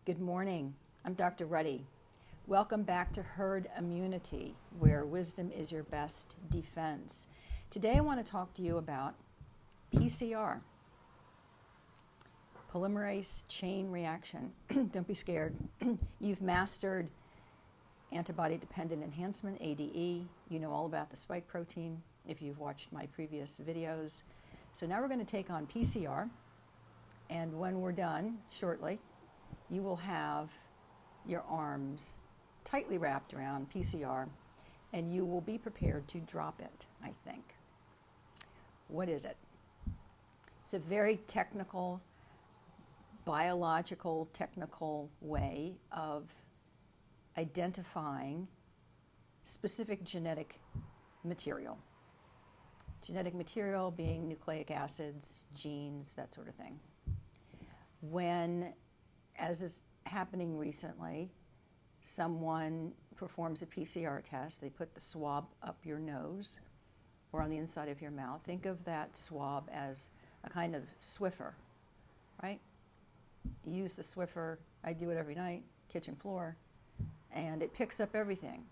Good morning. I'm Dr. Ruddy. Welcome back to Herd Immunity, where wisdom is your best defense. Today I want to talk to you about PCR, polymerase chain reaction. Don't be scared. You've mastered antibody-dependent enhancement, ADE. You know all about the spike protein if you've watched my previous videos. So now we're going to take on PCR, and when we're done shortly, you will have your arms tightly wrapped around PCR, and you will be prepared to drop it, I think. What is it? It's a very technical, biological, technical way of identifying specific genetic material. Genetic material being nucleic acids, genes, that sort of thing. When, as is happening recently, someone performs a PCR test, they put the swab up your nose or on the inside of your mouth. Think of that swab as a kind of Swiffer, right? You use the Swiffer, I do it every night, kitchen floor, and it picks up everything,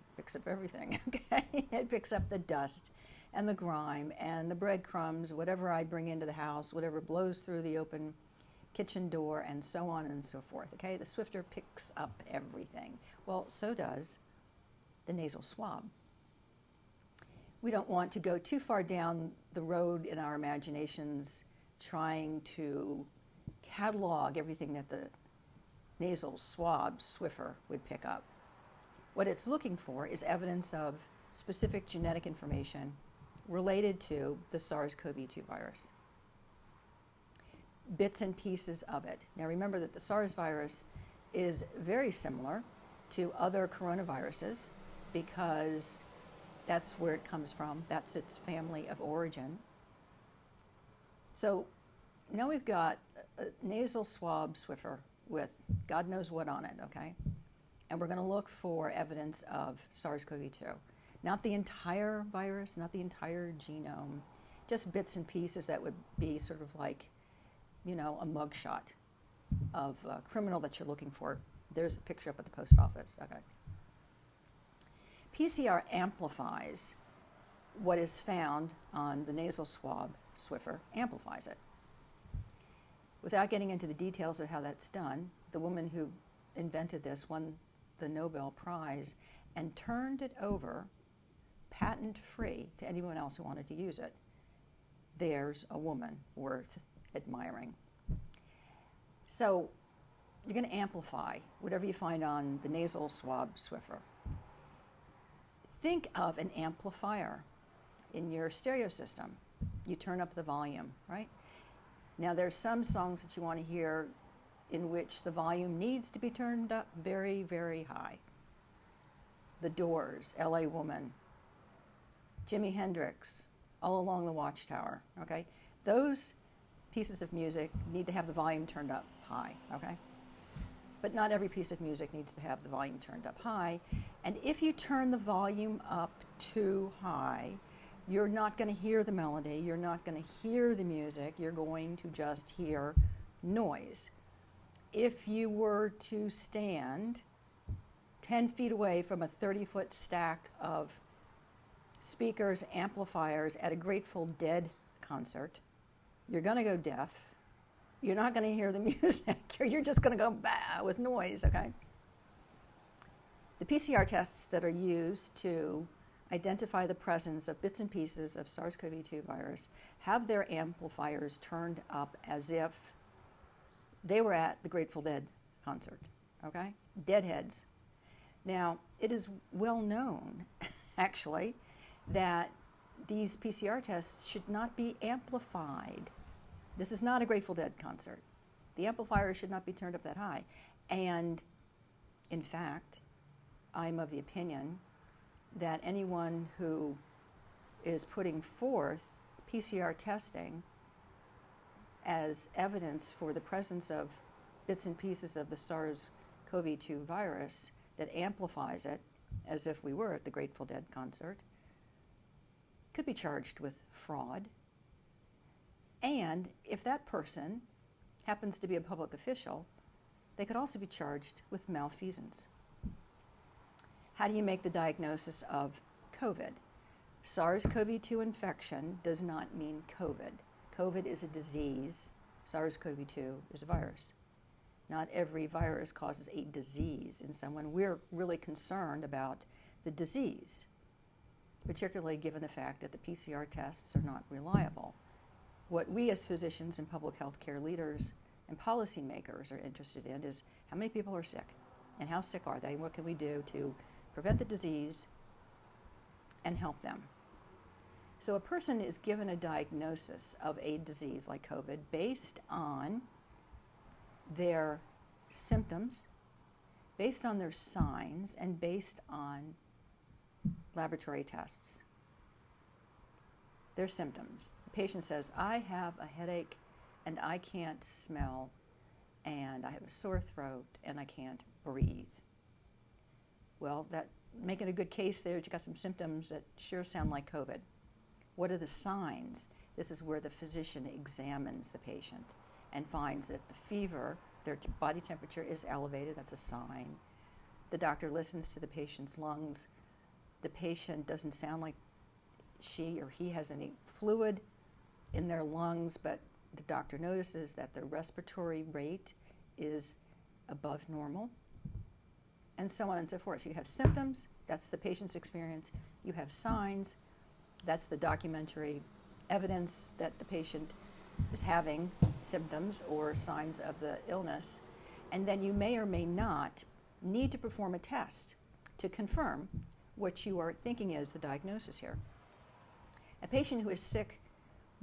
okay? It picks up the dust and the grime and the breadcrumbs, whatever I bring into the house, whatever blows through the open kitchen door, and so on and so forth, okay? The Swiffer picks up everything. Well, so does the nasal swab. We don't want to go too far down the road in our imaginations trying to catalog everything that the nasal swab Swiffer would pick up. What it's looking for is evidence of specific genetic information related to the SARS CoV-2 virus. Bits and pieces of it. Now remember that the SARS virus is very similar to other coronaviruses because that's where it comes from. That's its family of origin. So now we've got a nasal swab Swiffer with God knows what on it, okay? And we're going to look for evidence of SARS CoV-2. Not the entire virus, not the entire genome, just bits and pieces that would be sort of like, you know, a mugshot of a criminal that you're looking for. There's the picture up at the post office, okay. PCR amplifies what is found on the nasal swab Swiffer, amplifies it. Without getting into the details of how that's done, the woman who invented this won the Nobel Prize and turned it over patent-free to anyone else who wanted to use it. There's a woman worth admiring. So you're going to amplify whatever you find on the nasal swab Swiffer. Think of an amplifier in your stereo system. You turn up the volume, right? Now there's some songs that you want to hear in which the volume needs to be turned up very, very high. The Doors, LA Woman, Jimi Hendrix, All Along the Watchtower, okay? Those pieces of music need to have the volume turned up high, okay? But not every piece of music needs to have the volume turned up high. And if you turn the volume up too high, you're not going to hear the melody, you're not going to hear the music, you're going to just hear noise. If you were to stand 10 feet away from a 30-foot stack of speakers, amplifiers at a Grateful Dead concert, you're going to go deaf. You're not going to hear the music. You're just going to go bah with noise, okay? The PCR tests that are used to identify the presence of bits and pieces of SARS CoV-2 virus have their amplifiers turned up as if they were at the Grateful Dead concert, okay? Deadheads. Now, it is well known, actually, that these PCR tests should not be amplified. This is not a Grateful Dead concert. The amplifier should not be turned up that high. And in fact, I'm of the opinion that anyone who is putting forth PCR testing as evidence for the presence of bits and pieces of the SARS CoV-2 virus that amplifies it, as if we were at the Grateful Dead concert, could be charged with fraud. And if that person happens to be a public official, they could also be charged with malfeasance. How do you make the diagnosis of COVID? SARS CoV-2 infection does not mean COVID. COVID is a disease. SARS CoV-2 is a virus. Not every virus causes a disease in someone. We're really concerned about the disease, particularly given the fact that the PCR tests are not reliable. What we as physicians and public health care leaders and policymakers are interested in is how many people are sick and how sick are they and what can we do to prevent the disease and help them. So a person is given a diagnosis of a disease like COVID based on their symptoms, based on their signs, and based on laboratory tests. Their symptoms. The patient says, I have a headache and I can't smell and I have a sore throat and I can't breathe. Well, that making a good case there, you got some symptoms that sure sound like COVID. What are the signs? This is where the physician examines the patient and finds that the fever, their body temperature is elevated, that's a sign. The doctor listens to the patient's lungs. The patient doesn't sound like she or he has any fluid in their lungs, but the doctor notices that the respiratory rate is above normal, and so on and so forth. So you have symptoms, that's the patient's experience. You have signs, that's the documentary evidence that the patient is having symptoms or signs of the illness. And then you may or may not need to perform a test to confirm what you are thinking is the diagnosis here. A patient who is sick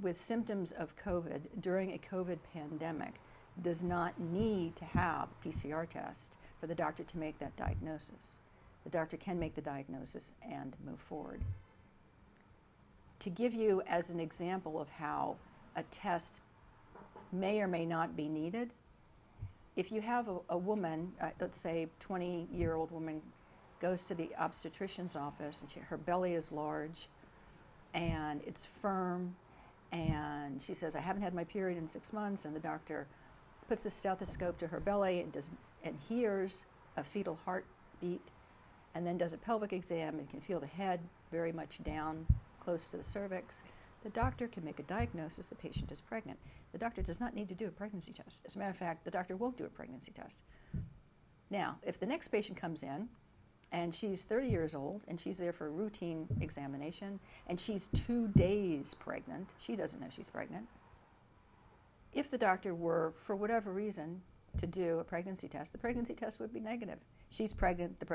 with symptoms of COVID during a COVID pandemic does not need to have a PCR test for the doctor to make that diagnosis. The doctor can make the diagnosis and move forward. To give you as an example of how a test may or may not be needed, if you have a woman, let's say 20-year-old woman, goes to the obstetrician's office and her belly is large and it's firm, and she says, I haven't had my period in 6 months, and the doctor puts the stethoscope to her belly and hears a fetal heartbeat, and then does a pelvic exam and can feel the head very much down close to the cervix. The doctor can make a diagnosis the patient is pregnant. The doctor does not need to do a pregnancy test. As a matter of fact, the doctor won't do a pregnancy test. Now, if the next patient comes in and she's 30 years old and she's there for a routine examination and she's 2 days pregnant, she doesn't know she's pregnant. If the doctor were, for whatever reason, to do a pregnancy test, the pregnancy test would be negative. She's pregnant, the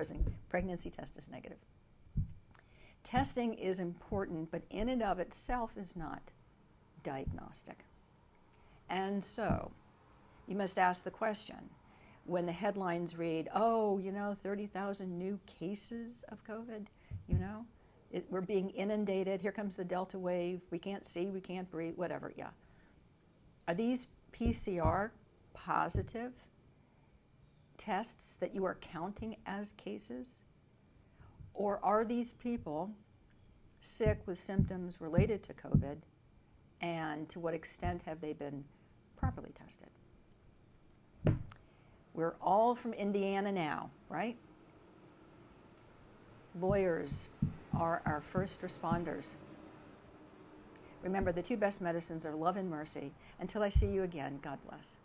pregnancy test is negative. Testing is important, but in and of itself is not diagnostic. And so, you must ask the question, when the headlines read, 30,000 new cases of COVID, we're being inundated, here comes the Delta wave, we can't see, we can't breathe, whatever, yeah. Are these PCR positive tests that you are counting as cases? Or are these people sick with symptoms related to COVID, and to what extent have they been properly tested? We're all from Indiana now, right? Lawyers are our first responders. Remember, the two best medicines are love and mercy. Until I see you again, God bless.